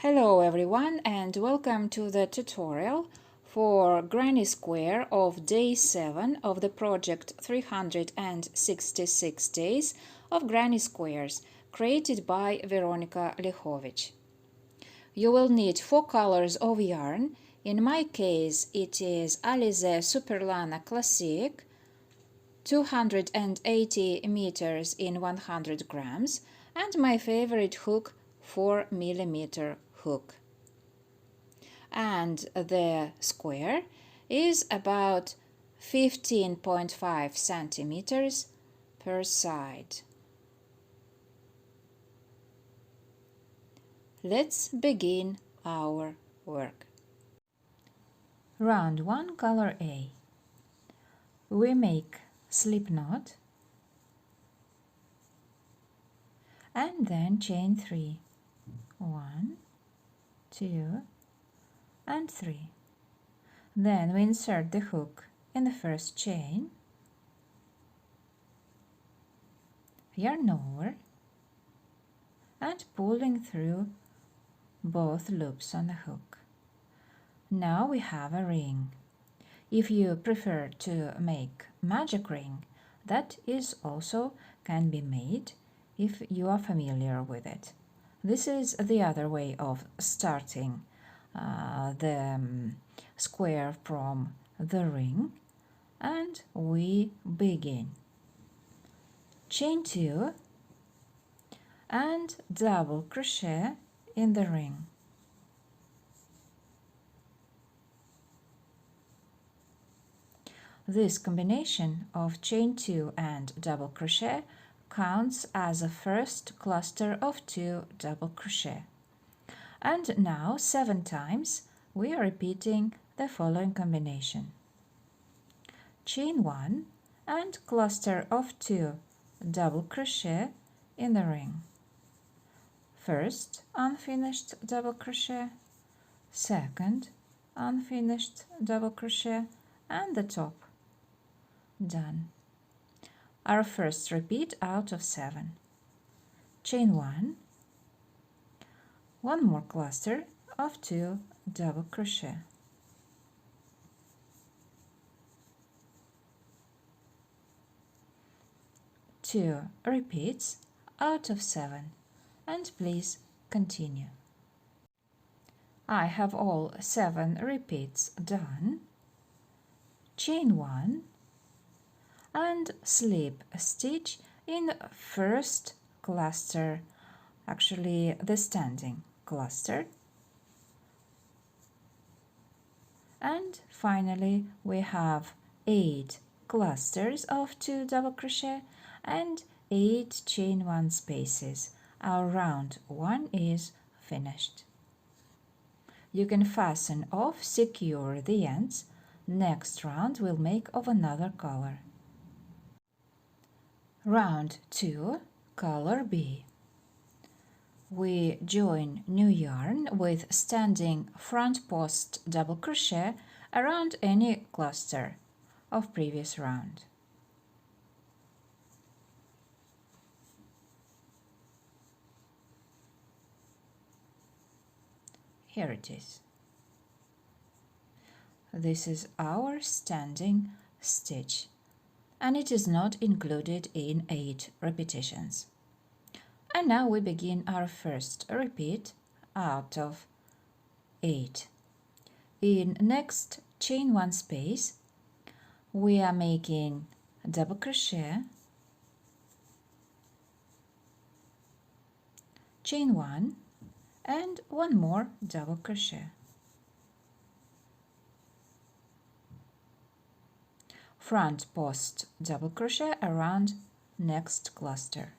Hello everyone and welcome to the tutorial for granny square of day 7 of the project 366 days of granny squares created by Veronica Liachovic. You will need 4 colors of yarn. In my case it is Alize Superana Klasik, 280 meters in 100 grams, and my favorite hook, 4mm hook. And the square is about 15.5 centimeters per side. Let's begin our work. Round 1, color A. We make slip knot and then chain 3. 1, 2, and 3. Then we insert the hook in the first chain, yarn over, and pulling through both loops on the hook. Now we have a ring. If you prefer to make magic ring, that is also can be made if you are familiar with it. This is the other way of starting the square from the ring, and we begin. Chain 2 and double crochet in the ring. This combination of chain 2 and double crochet counts as a first cluster of 2 double crochet. And now 7 times we are repeating the following combination. Chain 1 and cluster of 2 double crochet in the ring. First unfinished double crochet, second unfinished double crochet, and the top. Done. Our first repeat out of 7. Chain 1, one more cluster of 2 double crochet. Two repeats out of 7, and please continue. I have all 7 repeats done. Chain 1 and slip a stitch in first cluster, actually the standing cluster, and finally we have 8 clusters of 2 double crochet and 8 chain 1 spaces. Our round 1 is finished. You can fasten off, secure the ends. Next round we'll make of another color. Round 2, color B. We join new yarn with standing front post double crochet around any cluster of previous round. Here it is. This is our standing stitch, and it is not included in 8 repetitions. And now we begin our first repeat out of 8. In next chain 1 space, we are making double crochet, chain 1, and one more double crochet. Front post double crochet around next cluster.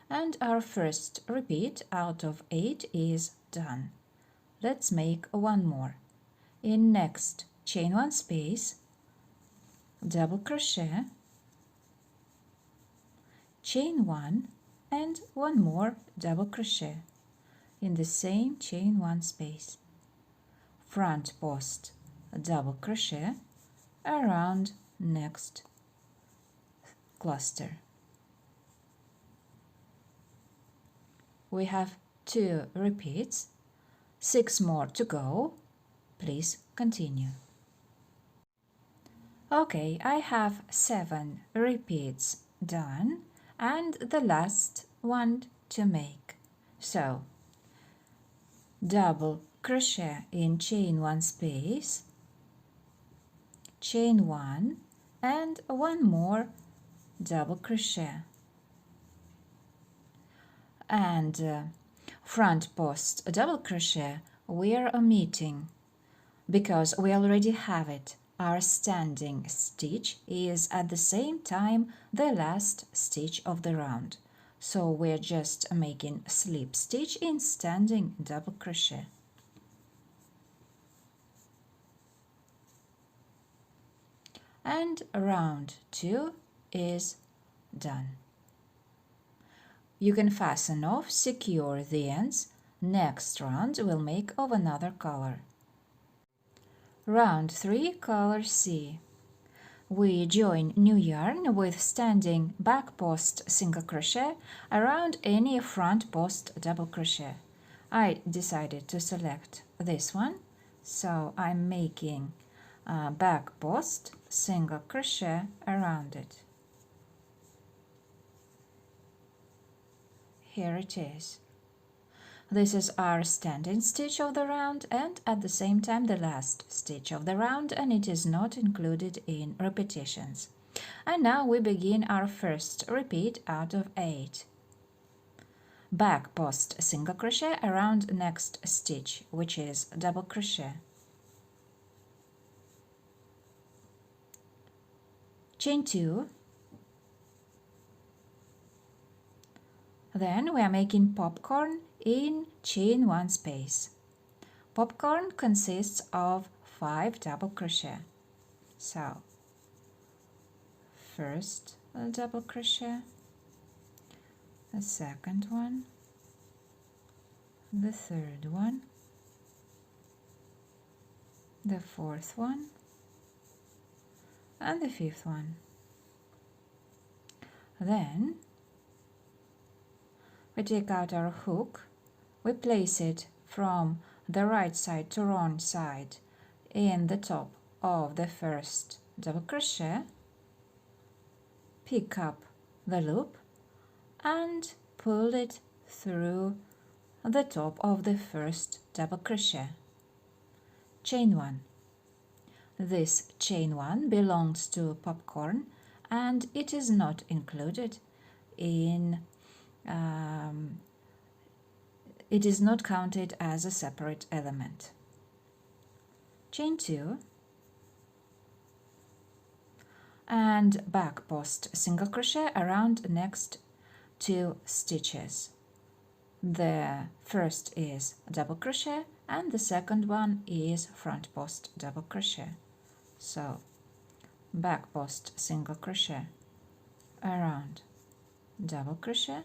And our first repeat out of 8 is done. Let's make one more. In next chain 1 space, double crochet, chain 1, and one more double crochet in the same chain 1 space. Front post double crochet around next cluster. we have 2 repeats, 6 more to go. Please continue. Okay, I have 7 repeats done and the last one to make. So, double crochet in chain 1 space, chain 1 and one more double crochet. And front post double crochet we are omitting because we already have it. Our standing stitch is at the same time the last stitch of the round, so we're just making slip stitch in standing double crochet. And round 2 is done. You can fasten off, secure the ends. Next round we'll make of another color. Round 3, color C. We join new yarn with standing back post single crochet around any front post double crochet. I decided to select this one, so I'm making a back post single crochet around it. Here it is. This is our standing stitch of the round and at the same time the last stitch of the round, and it is not included in repetitions. And now we begin our first repeat out of 8. Back post single crochet around next stitch, which is double crochet. Chain 2. Then we are making popcorn in chain 1 space. Popcorn consists of 5 double crochet. So, first double crochet, the second one, the third one, the fourth one, and the fifth one. Then we take out our hook, we place it from the right side to wrong side in the top of the first double crochet, pick up the loop and pull it through the top of the first double crochet. Chain 1. This chain 1 belongs to popcorn and it is not included in it is not counted as a separate element. Chain 2 and back post single crochet around next 2 stitches. The first is double crochet and the second one is front post double crochet. So back post single crochet around double crochet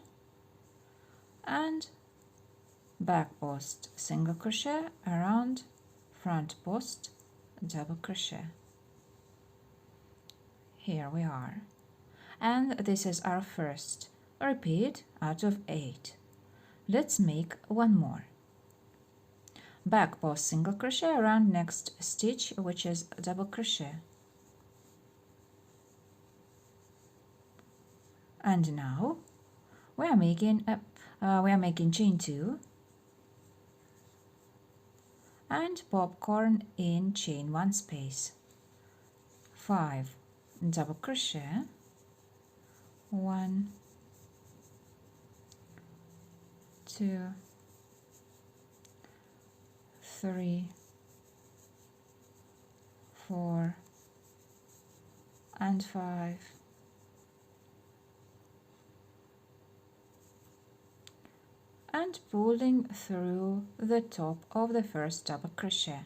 and back post single crochet around front post double crochet. Here we are, and this is our first repeat out of 8. Let's make one more. Back post single crochet around next stitch, which is double crochet. And now we are making chain 2 and popcorn in chain 1 space. 5 double crochet, 1, 2, 3, 4, and 5. And pulling through the top of the first double crochet.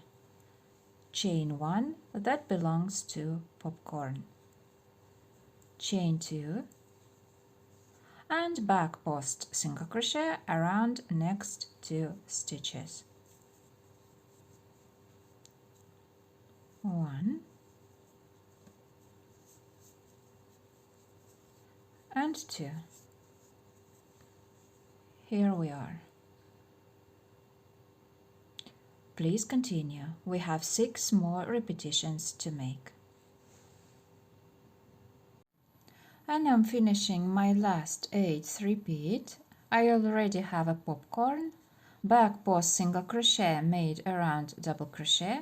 Chain 1 that belongs to popcorn. Chain 2 and back post single crochet around next 2 stitches. 1 and 2. Here we are. Please continue. We have 6 more repetitions to make. And I'm finishing my last 8th repeat. I already have a popcorn, back post single crochet made around double crochet,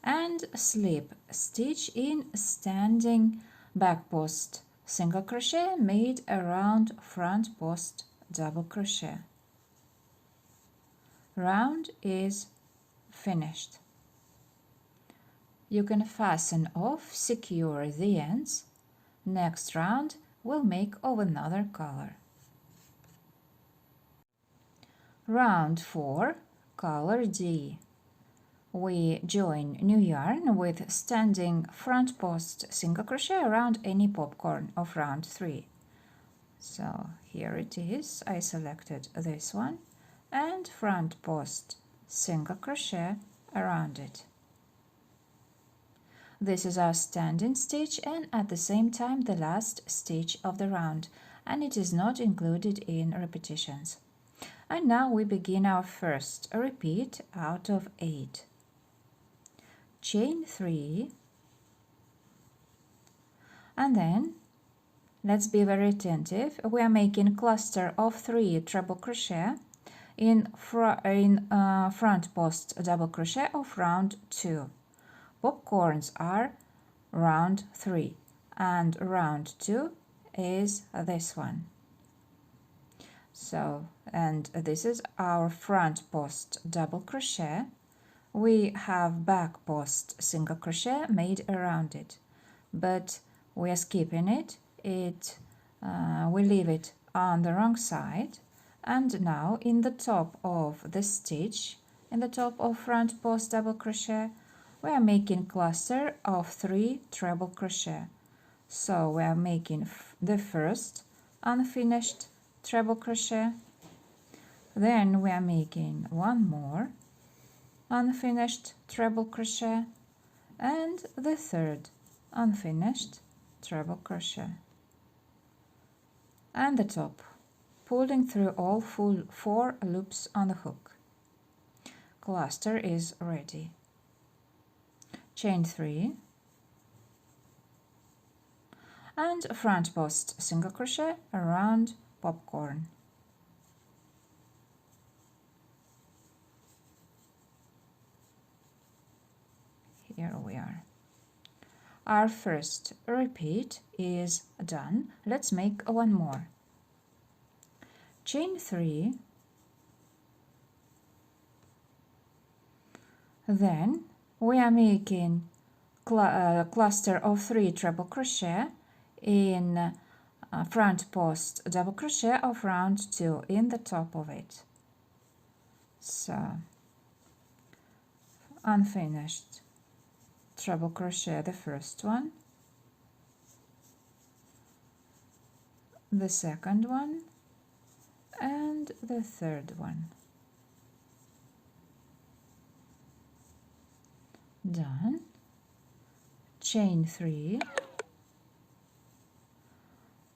and slip stitch in standing back post single crochet made around front post double crochet. Round is finished. You can fasten off, secure the ends. Next round we'll make of another color. Round 4, color D. We join new yarn with standing front post single crochet around any popcorn of round 3. So here it is. I selected this one and front post single crochet around it. This is our standing stitch and at the same time the last stitch of the round, and it is not included in repetitions. And now we begin our first repeat out of 8. Chain 3, and then let's be very attentive. We are making cluster of 3 treble crochet in front post double crochet of round 2. Popcorns are round 3 and round 2 is this one. So, and this is our front post double crochet. We have back post single crochet made around it, but we are skipping it. We leave it on the wrong side, and now in the top of the stitch, in the top of front post double crochet, we are making cluster of 3 treble crochet. So we are making the first unfinished treble crochet, then we are making one more unfinished treble crochet and the third unfinished treble crochet, and the top, pulling through all full 4 loops on the hook. Cluster is ready. Chain 3 and front post single crochet around popcorn. Here we are. Our first repeat is done. Let's make one more. Chain 3, then we are making cluster of 3 treble crochet in front post double crochet of round 2 in the top of it. So unfinished treble crochet the first one, the second one, and the third one. Done. Chain 3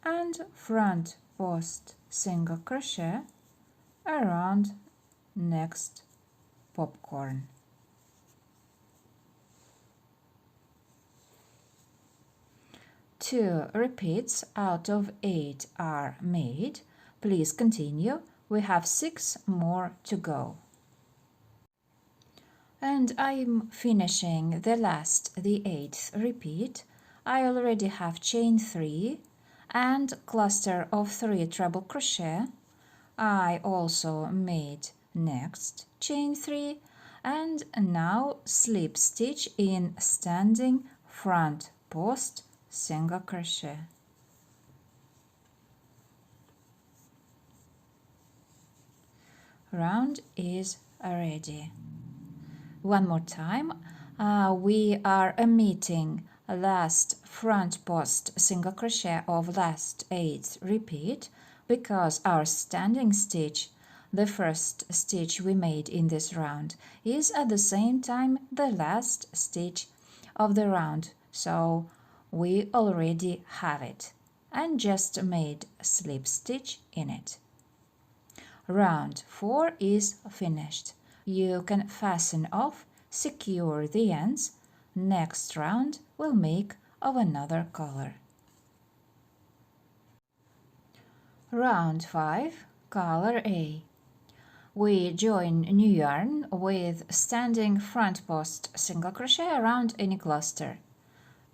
and front post single crochet around next popcorn. Two repeats out of 8 are made. Please continue. We have 6 more to go. And I'm finishing the 8th repeat. I already have chain 3 and cluster of 3 treble crochet. I also made next chain 3 and now slip stitch in standing front post single crochet. Round is ready. One more time, we are omitting last front post single crochet of last 8th repeat because our standing stitch, the first stitch we made in this round, is at the same time the last stitch of the round, so we already have it and just made slip stitch in it. Round 4 is finished. You can fasten off, secure the ends. Next round we'll make of another color. Round 5, color A. We join new yarn with standing front post single crochet around any cluster.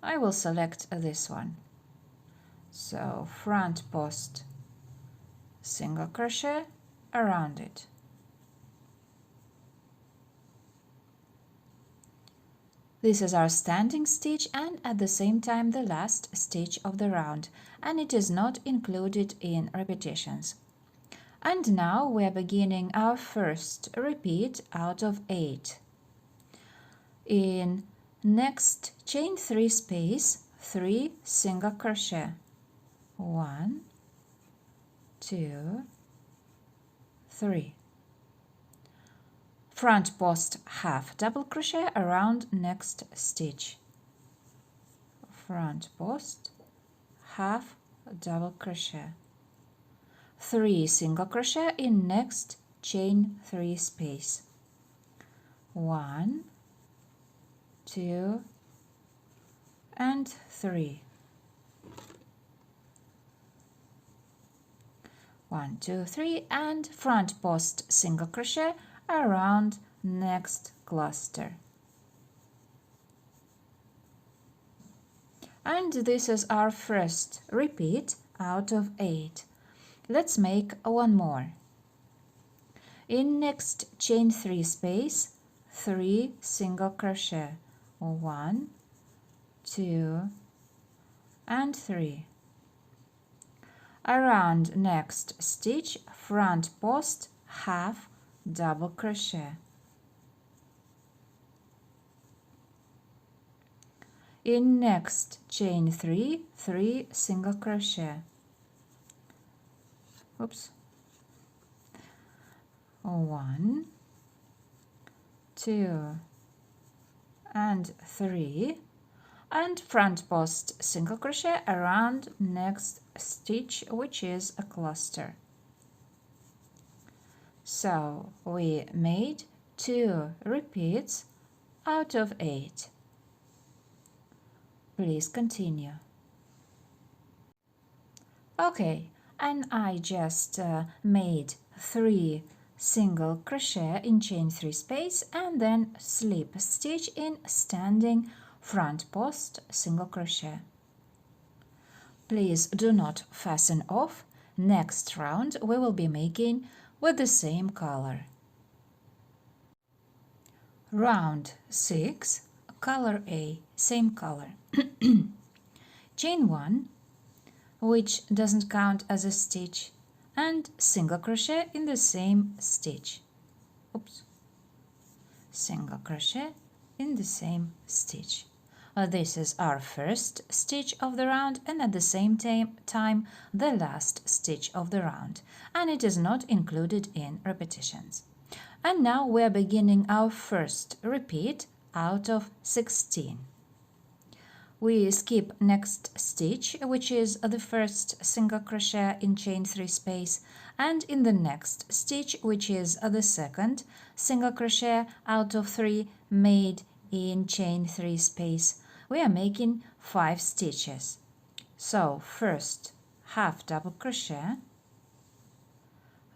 I will select this one. So front post single crochet around it. This is our standing stitch and at the same time the last stitch of the round, and it is not included in repetitions. And now we are beginning our first repeat out of 8. In next chain 3 space, 3 single crochet. 1, 2, 3. Front post half double crochet around next stitch. Front post half double crochet. 3 single crochet in next chain 3 space. 1, 2, and 3. 1, 2, 3, and front post single crochet around next cluster. And this is our first repeat out of 8. Let's make one more. In next chain 3 space, 3 single crochet. 1, 2, and 3. Around next stitch, front post half double crochet. In next chain 3, 3 single crochet. Oops. 1, 2, and 3, and front post single crochet around next stitch, which is a cluster. So we made 2 repeats out of 8. Please continue. Okay, and I just made 3 single crochet in chain 3 space and then slip stitch in standing front post single crochet. Please do not fasten off. Next round we will be making with the same color. Round 6, color A, same color. Chain 1, which doesn't count as a stitch, and single crochet in the same stitch. Oops. Single crochet in the same stitch. This is our first stitch of the round and at the same time the last stitch of the round, and it is not included in repetitions. And now we are beginning our first repeat out of 16. We skip next stitch, which is the first single crochet in chain 3 space, and in the next stitch, which is the second single crochet out of 3 made in chain 3 space, we are making 5 stitches. So first half double crochet,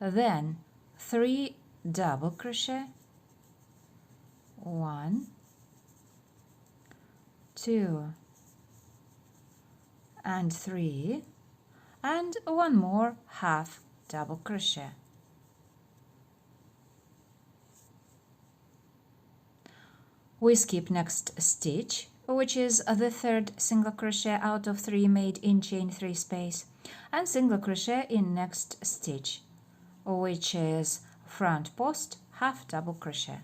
then 3 double crochet, 1, 2, and 3, and one more half double crochet. We skip next stitch, which is the third single crochet out of 3 made in chain 3 space, and single crochet in next stitch, which is front post half double crochet.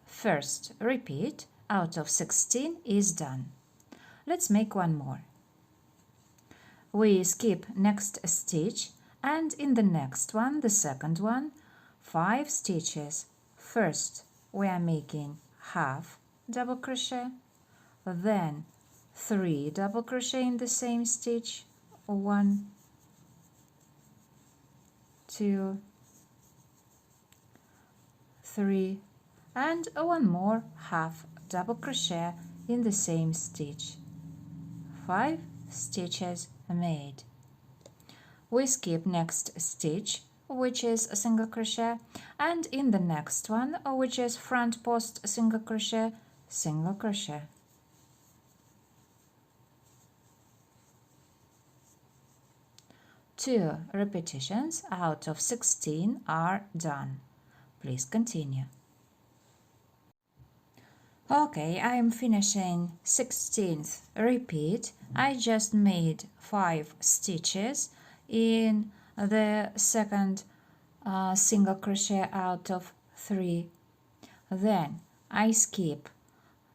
First repeat out of 16 is done. Let's make one more. We skip next stitch, and in the next one, the second one, 5 stitches. First we are making half double crochet, then 3 double crochet in the same stitch, 1, 2, 3, and one more half double crochet in the same stitch. 5 stitches made. We skip next stitch, which is a single crochet, and in the next one, which is front post single crochet, single crochet. Two repetitions out of 16 are done. Please continue. Okay, I am finishing 16th repeat. I just made 5 stitches in the second single crochet out of 3. Then I skip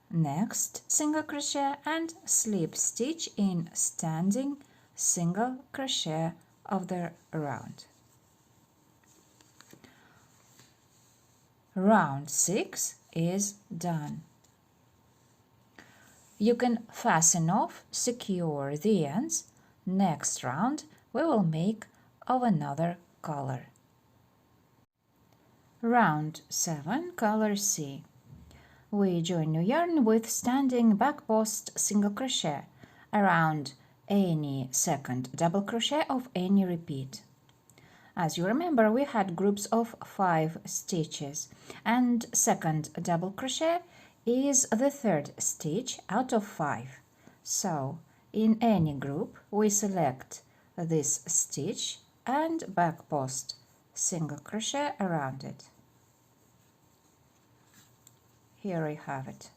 next single crochet and slip stitch in standing single crochet of the round. Round 6 is done. You can fasten off, secure the ends. Next round we will make of another color. Round 7, color C. We join new yarn with standing back post single crochet around any second double crochet of any repeat. As you remember, we had groups of 5 stitches, and second double crochet is the third stitch out of 5. So in any group we select this stitch and back post single crochet around it. Here we have it.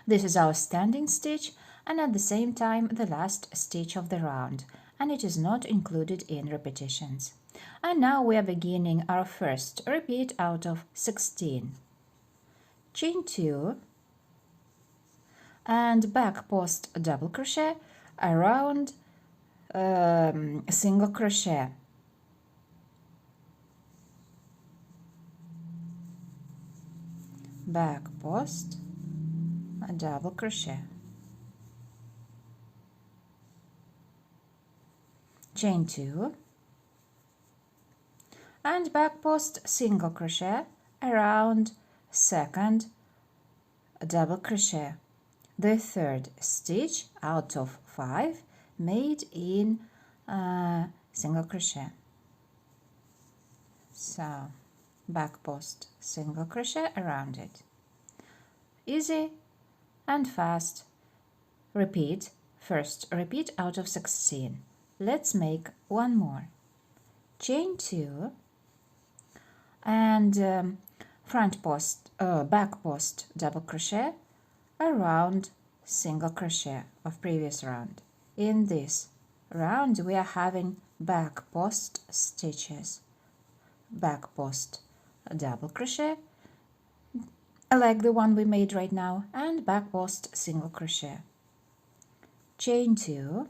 This is our standing stitch and at the same time the last stitch of the round, and it is not included in repetitions. And now we are beginning our first repeat out of 16. Chain 2 and back post double crochet around single crochet. Back post double crochet. Chain 2 and back post single crochet around second double crochet, the third stitch out of 5 made in single crochet. So back post single crochet around it. Easy and fast. Repeat, first repeat out of 16. Let's make one more. Chain 2 and front post, back post double crochet around single crochet of previous round. In this round we are having back post stitches, back post double crochet like the one we made right now, and back post single crochet. Chain 2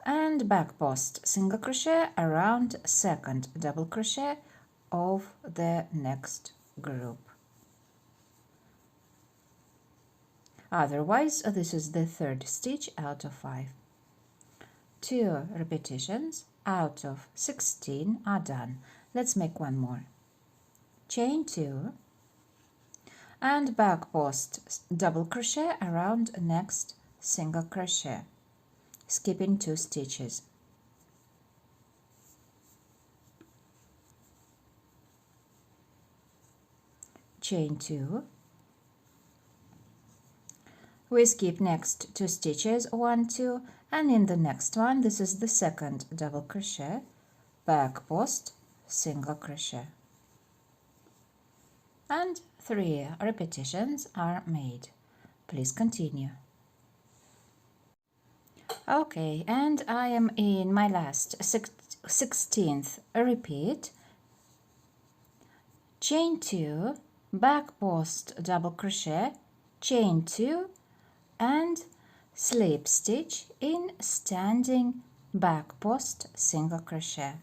and back post single crochet around second double crochet of the next group. Otherwise, this is the third stitch out of 5. 2 repetitions out of 16 are done. Let's make one more. Chain 2 and back post double crochet around next single crochet, skipping 2 stitches. Chain 2. We skip next 2 stitches, 1, 2, and in the next one, this is the second double crochet, back post single crochet. And 3 repetitions are made. Please continue. Okay, and I am in my last 16th repeat. Chain 2, back post double crochet, chain 2 and slip stitch in standing back post single crochet.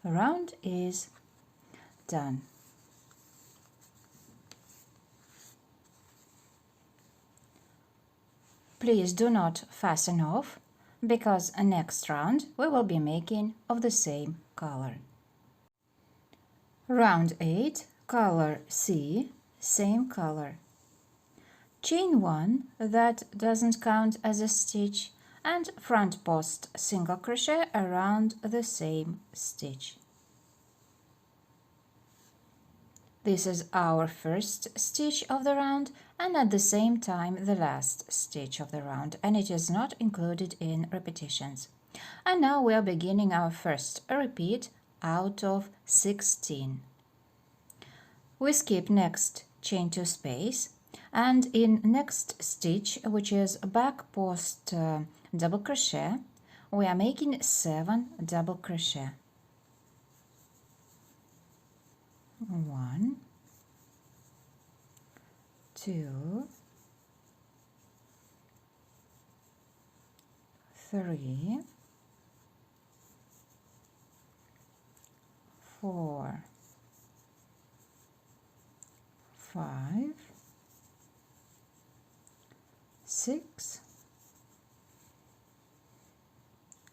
Round is done. please do not fasten off, because next round we will be making of the same color. Round 8, color C, same color. Chain 1, that doesn't count as a stitch, and front post single crochet around the same stitch. This is our first stitch of the round and at the same time the last stitch of the round, and it is not included in repetitions. And now we are beginning our first repeat out of 16. We skip next chain 2 space, and in next stitch, which is back post double crochet, we are making 7 double crochet. 1, 2, 3, 4, 5, 6,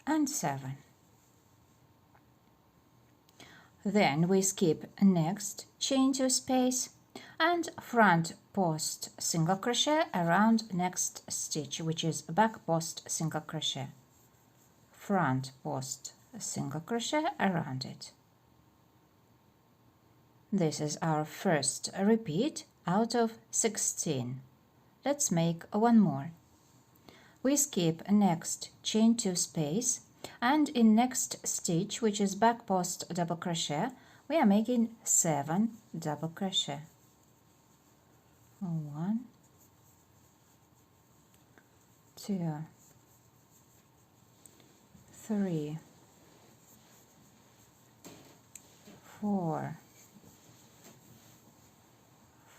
and 7. Then we skip next chain 2 space and front post single crochet around next stitch, which is back post single crochet. Front post single crochet around it. This is our first repeat out of 16. Let's make one more. We skip next chain 2 space, and in next stitch, which is back post double crochet, we are making 7 double crochet. 1, 2, 3, 4,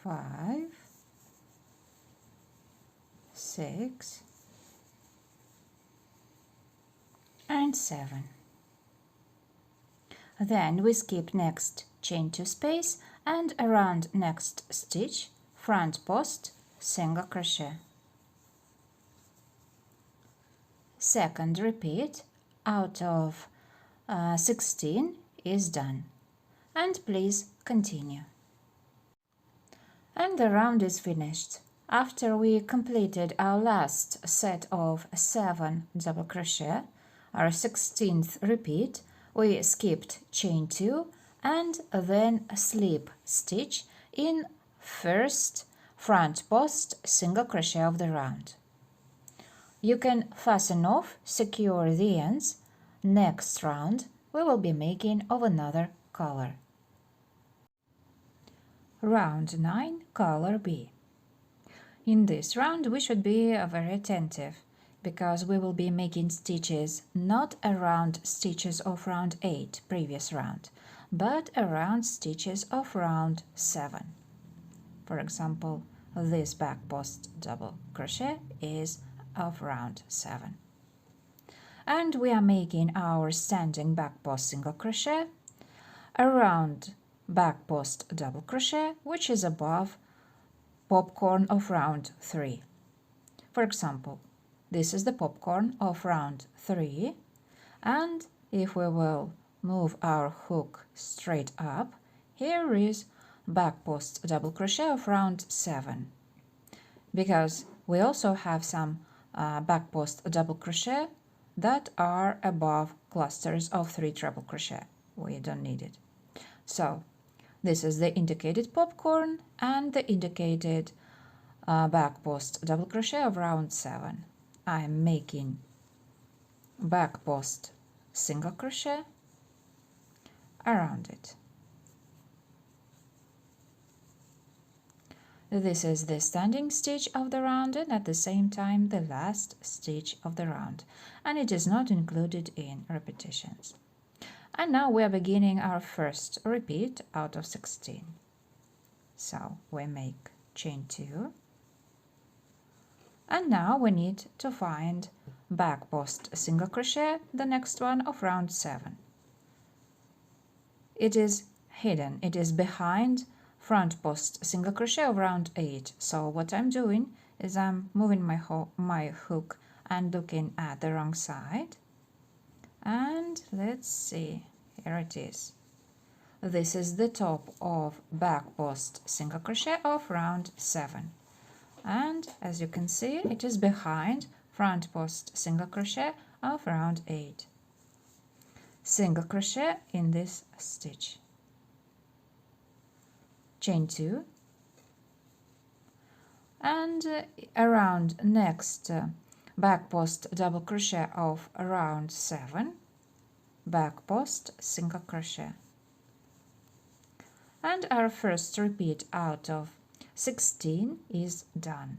5, 6, and 7. Then we skip next chain 2 space and around next stitch, front post single crochet. Second repeat out of 16 is done, and please continue. And the round is finished. After we completed our last set of 7 double crochet, our 16th repeat, we skipped chain 2 and then slip stitch in first front post single crochet of the round. You can fasten off, secure the ends. Next round we will be making of another color. Round 9, color B. In this round we should be very attentive, because we will be making stitches not around stitches of round 8 previous round, but around stitches of round 7. For example, this back post double crochet is of round 7. And we are making our standing back post single crochet around back post double crochet, which is above popcorn of round 3. For example, this is the popcorn of round 3, and if we will move our hook straight up, here is back post double crochet of round 7, because we also have some back post double crochet that are above clusters of 3 treble crochet. We don't need it. So this is the indicated popcorn and the indicated back post double crochet of round 7. I am making back post single crochet around it. This is the standing stitch of the round and at the same time the last stitch of the round, and it is not included in repetitions. And now we are beginning our first repeat out of 16. So we make chain 2, and now we need to find back post single crochet, the next one of round 7. It is hidden, it is behind front post single crochet of round 8. So what I'm doing is I'm moving my hook and looking at the wrong side. And let's see, here it is. This is the top of back post single crochet of round 7. And as you can see, it is behind front post single crochet of round 8. Single crochet in this stitch. Chain 2. And around next back post double crochet of round 7, back post single crochet. And our first repeat out of 16 is done.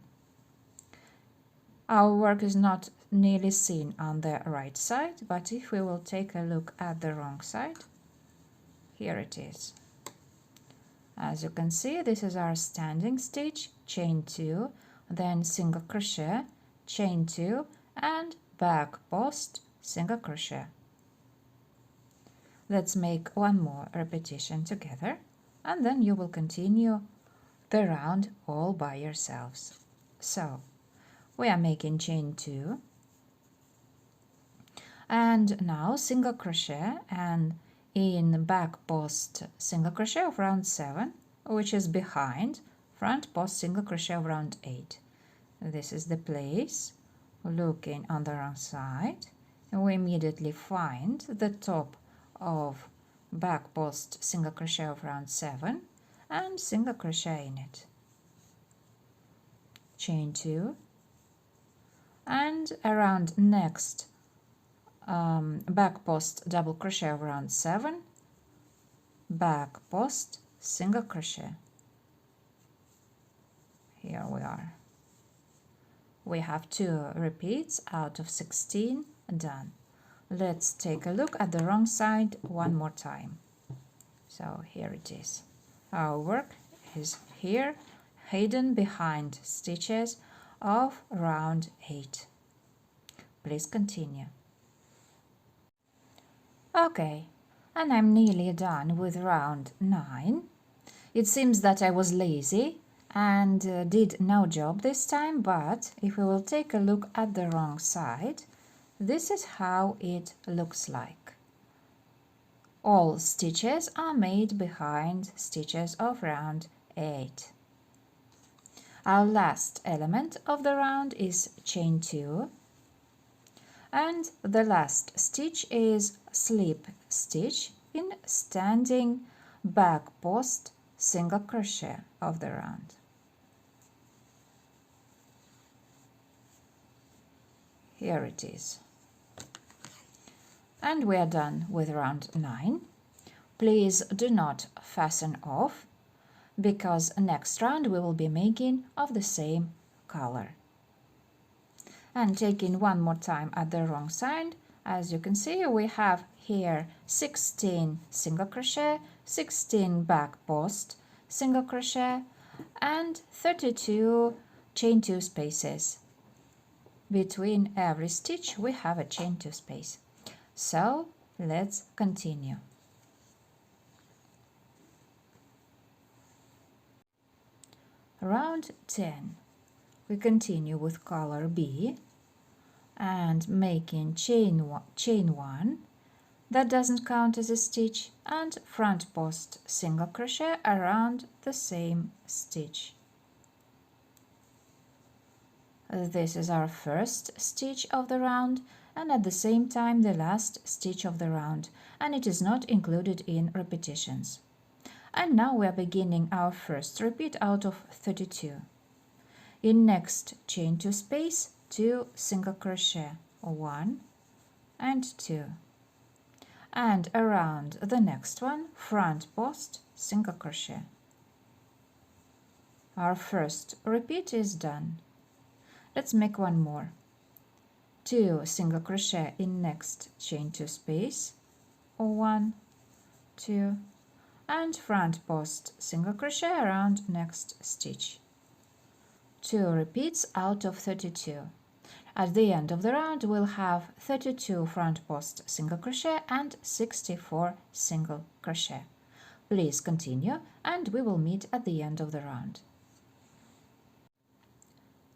Our work is not nearly seen on the right side, but if we will take a look at the wrong side, here it is. As you can see, this is our standing stitch, chain 2, then single crochet, chain 2, and back post single crochet. Let's make one more repetition together, and then you will continue the round all by yourselves. So we are making chain 2, and now single crochet, and in back post single crochet of round 7, which is behind front post single crochet of round 8. This is the place. Looking on the wrong side, and we immediately find the top of back post single crochet of round 7 and single crochet in it. Chain 2, and around next back post double crochet of round 7, back post single crochet. Here we are. We have 2 repeats out of 16 done. Let's take a look at the wrong side one more time. So here it is. Our work is here, hidden behind stitches of round 8. Please continue. Okay, and I'm nearly done with round 9. It seems that I was lazy and did no job this time, but if we will take a look at the wrong side, this is how it looks like. All stitches are made behind stitches of round 8. Our last element of the round is chain 2, and the last stitch is slip stitch in standing back post single crochet of the round. Here it is. And we are done with round 9. Please do not fasten off, because next round we will be making of the same color. And taking one more time at the wrong side, as you can see, we have here 16 single crochet, 16 back post single crochet, and 32 chain 2 spaces. Between every stitch we have a chain 2 space. So let's continue. Round 10. We continue with color B and making chain 1. That doesn't count as a stitch, and front post single crochet around the same stitch. This is our first stitch of the round, and at the same time the last stitch of the round, and it is not included in repetitions. And now we are beginning our first repeat out of 32. In next chain 2 space, 2 single crochet, 1 and 2. And around the next one, front post single crochet. Our first repeat is done. Let's make one more. 2 single crochet in next chain 2 space, 1, 2, and front post single crochet around next stitch. 2 repeats out of 32. At the end of the round we'll have 32 front post single crochet and 64 single crochet. Please continue and we will meet at the end of the round.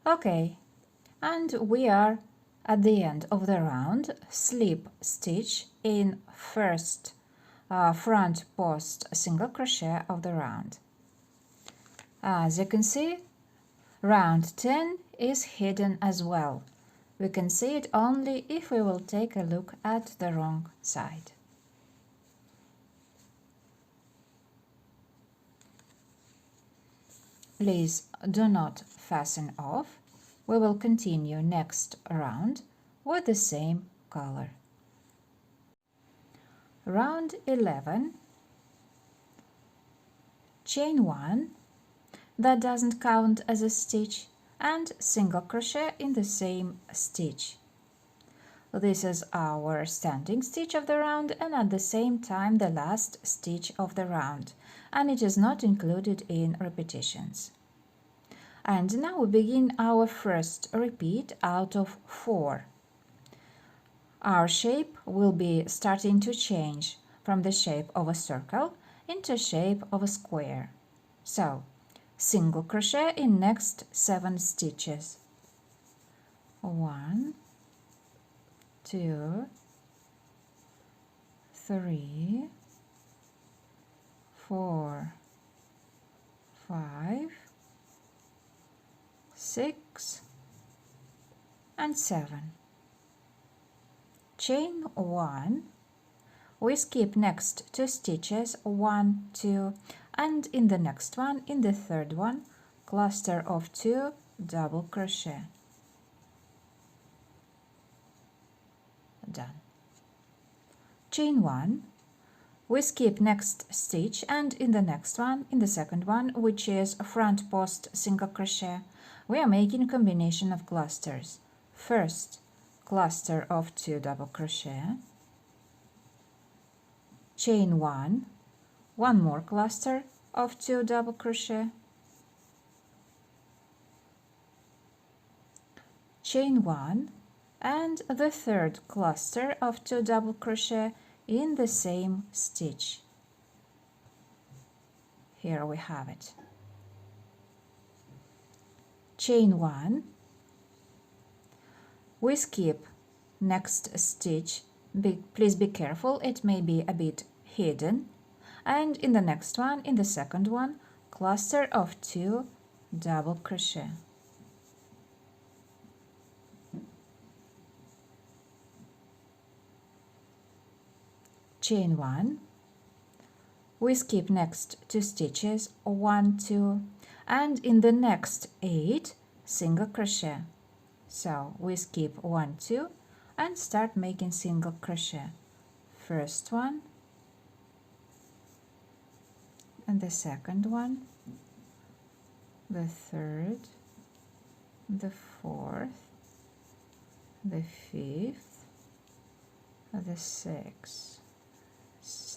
Okay, and we are at the end of the round. Slip stitch in first front post single crochet of the round. As you can see, round 10 is hidden as well. We can see it only if we will take a look at the wrong side. Please do not fasten off. We will continue next round with the same color. Round 11, chain 1, that doesn't count as a stitch, and single crochet in the same stitch. This is our standing stitch of the round and at the same time the last stitch of the round, and it is not included in repetitions. And now we begin our first repeat out of 4. Our shape will be starting to change from the shape of a circle into shape of a square. So, single crochet in next 7 stitches. 1, 2, 3, 4, 5, 6, and 7. Chain 1, we skip next 2 stitches, 1, 2, and in the next one, in the third one, cluster of 2 double crochet. Done. Chain 1, we skip next stitch, and in the next one, in the second one, which is front post single crochet, we are making combination of clusters. First, cluster of 2 double crochet, chain 1, one more cluster of 2 double crochet, chain 1, and the third cluster of 2 double crochet in the same stitch. Here we have it. Chain 1, we skip next stitch. Please be careful, it may be a bit hidden. And in the next one, in the second one, cluster of 2 double crochet. Chain 1, we skip next 2 stitches, 1, 2, and in the next 8 single crochet. So we skip 1, 2 and start making single crochet. First one and the second one, the third, the fourth, the fifth, the sixth,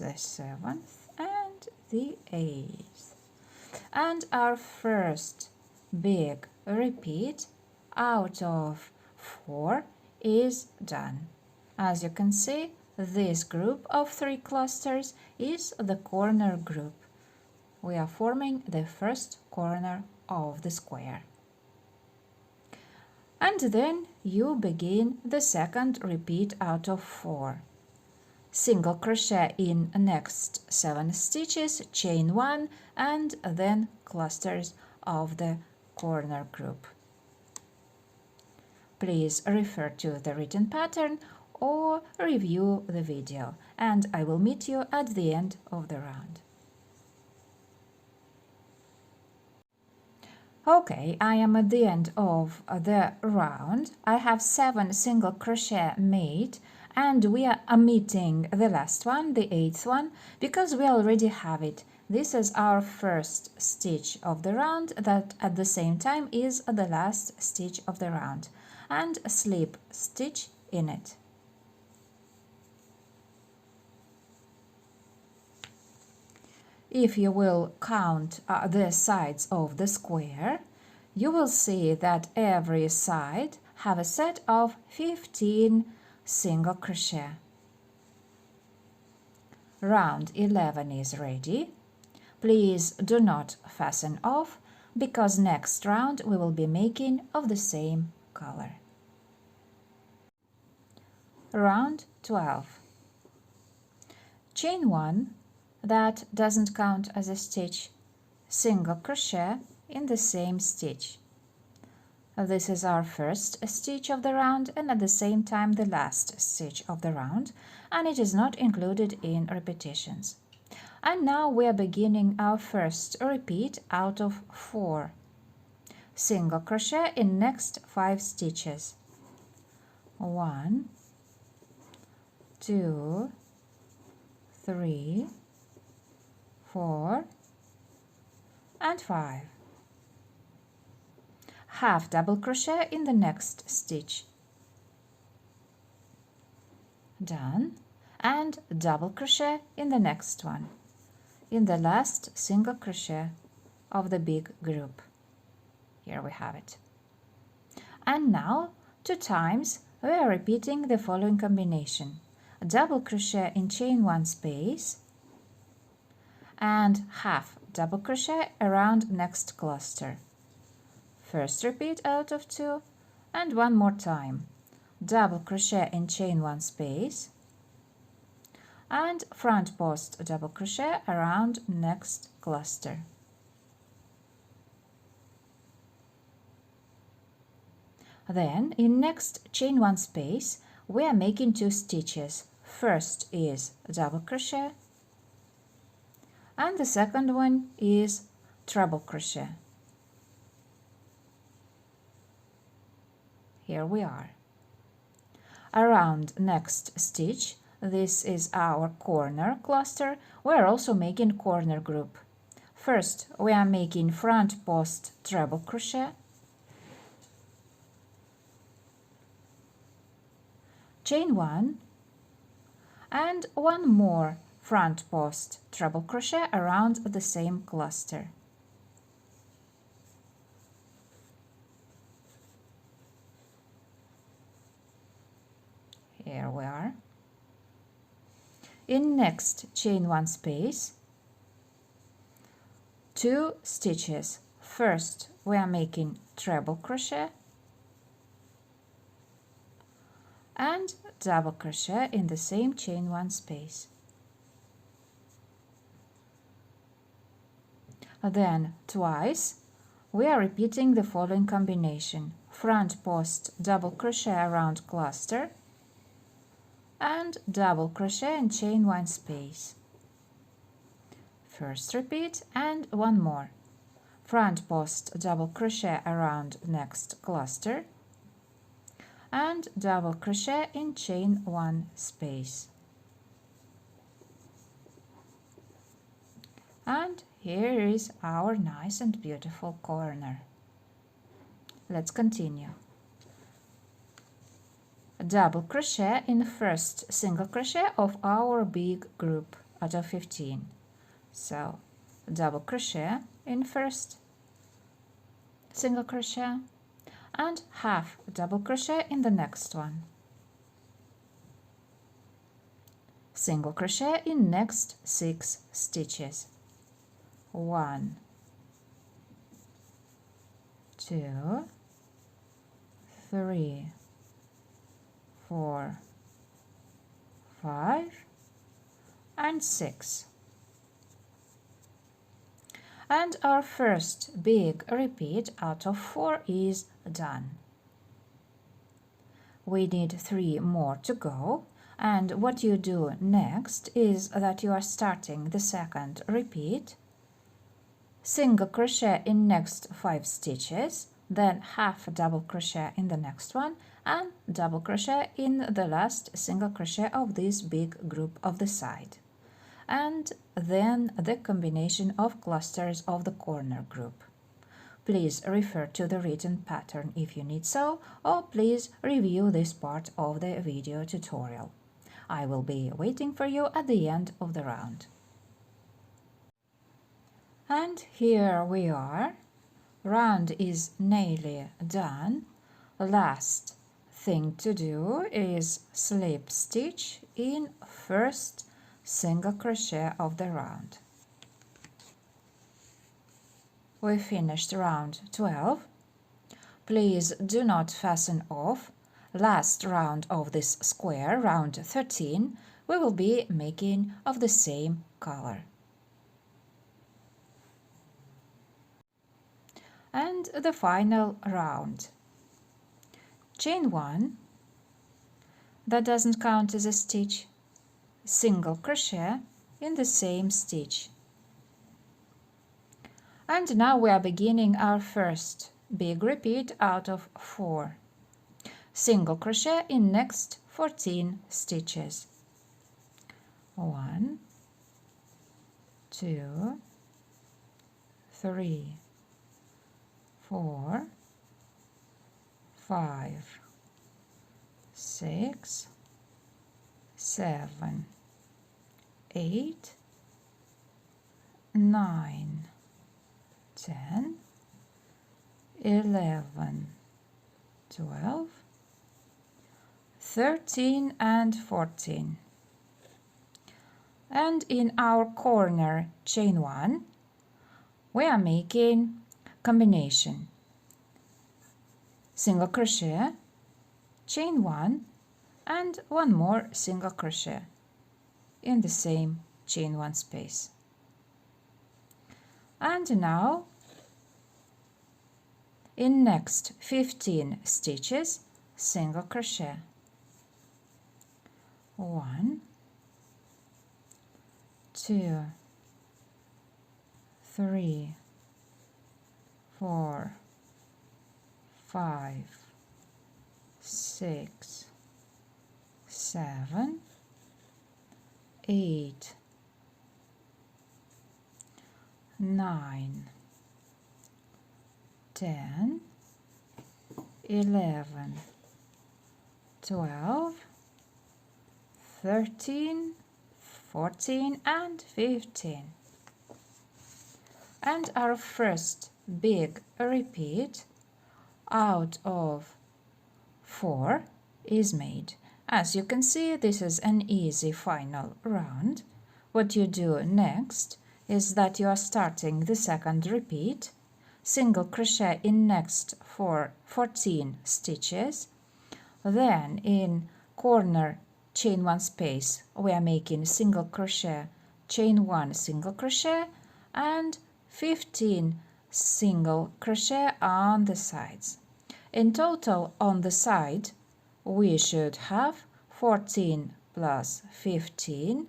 the seventh, and the eighth. And our first big repeat out of 4 is done. As you can see, this group of 3 clusters is the corner group. We are forming the first corner of the square. And then you begin the second repeat out of 4. Single crochet in next 7 stitches, chain 1, and then clusters of the corner group. Please refer to the written pattern or review the video, and I will meet you at the end of the round. Okay, I am at the end of the round. I have 7 single crochet made, and we are omitting the last one, the 8th one, because we already have it. This is our first stitch of the round that at the same time is the last stitch of the round, and slip stitch in it. If you will count the sides of the square, you will see that every side have a set of 15 single crochet. Round 11 is ready. Please do not fasten off. because next round we will be making of the same color. Round 12. Chain 1, that doesn't count as a stitch, single crochet in the same stitch. This is our first stitch of the round and at the same time the last stitch of the round, and it is not included in repetitions. And now we are beginning our first repeat out of 4. Single crochet in next 5 stitches. 1, 2, 3, 4, and 5. Half double crochet in the next stitch. Done. And double crochet in the next one, in the last single crochet of the big group. Here we have it. And now 2 times we are repeating the following combination: double crochet in chain 1 space and half double crochet around next cluster. First repeat out of 2 and one more time, double crochet in chain 1 space and front post double crochet around next cluster. Then in next chain 1 space we are making 2 stitches. First is double crochet and the second one is treble crochet. Here we are. Around next stitch, this is our corner cluster, we are also making corner group. First we are making front post treble crochet, chain 1 and one more front post treble crochet around the same cluster. Here we are. In next chain 1 space, 2 stitches. First we are making treble crochet and double crochet in the same chain 1 space. Then twice we are repeating the following combination: front post double crochet around cluster and double crochet in chain 1 space. First repeat and one more, front post double crochet around next cluster and double crochet in chain 1 space. And here is our nice and beautiful corner. Let's continue. Double crochet in the first single crochet of our big group out of 15. So double crochet in first single crochet and half double crochet in the next one. Single crochet in next 6 stitches. 1, 2, 3, 4, 5, and 6. And our first big repeat out of 4 is done. We need 3 more to go, and what you do next is that you are starting the second repeat, single crochet in next 5 stitches, then half double crochet in the next one and double crochet in the last single crochet of this big group of the side, and then the combination of clusters of the corner group. Please refer to the written pattern if you need so, or please review this part of the video tutorial. I will be waiting for you at the end of the round. And here we are. Round is nearly done. Last thing to do is slip stitch in first single crochet of the round. we finished round 12. Please do not fasten off. Last round of this square, round 13, we will be making of the same color. And the final round. Chain 1, that doesn't count as a stitch, single crochet in the same stitch. And now we are beginning our first big repeat out of 4. Single crochet in next 14 stitches. 1, 2, 3, 4, 5, 6, 7, 8, 9, 10, 11, 12, 13 and 14. And in our corner chain 1, we are making combination. Single crochet, chain 1, and one more single crochet in the same chain 1 space. And now in next 15 stitches, single crochet. 1, 2, 3, 4, 5, 6, 7, 8, 9, 10, 11, 12, 13, 14 and 15. And our first big repeat out of 4 is made. As you can see, this is an easy final round. What you do next is that you are starting the second repeat, single crochet in next 14 stitches, then in corner chain 1 space we are making single crochet, chain 1 single crochet, and 15 single crochet on the sides. In total on the side we should have 14 plus 15,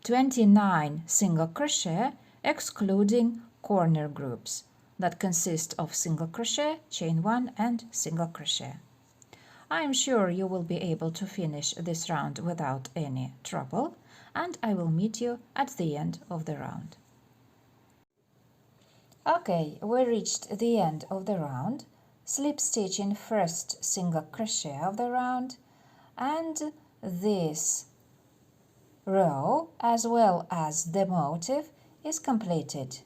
29 single crochet, excluding corner groups that consist of single crochet, chain 1 and single crochet. I am sure you will be able to finish this round without any trouble, and I will meet you at the end of the round. Okay, we reached the end of the round. Slip stitch in first single crochet of the round, and this row as well as the motif is completed.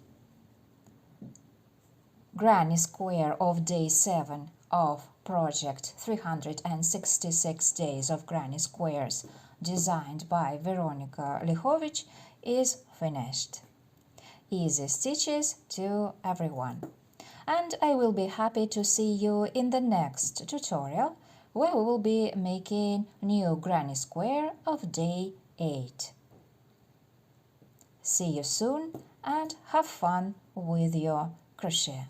Granny square of day 7 of project 366 days of granny squares designed by Veronica Liachovic is finished. Easy stitches to everyone. And I will be happy to see you in the next tutorial, where we will be making new granny square of day 8. See you soon and have fun with your crochet.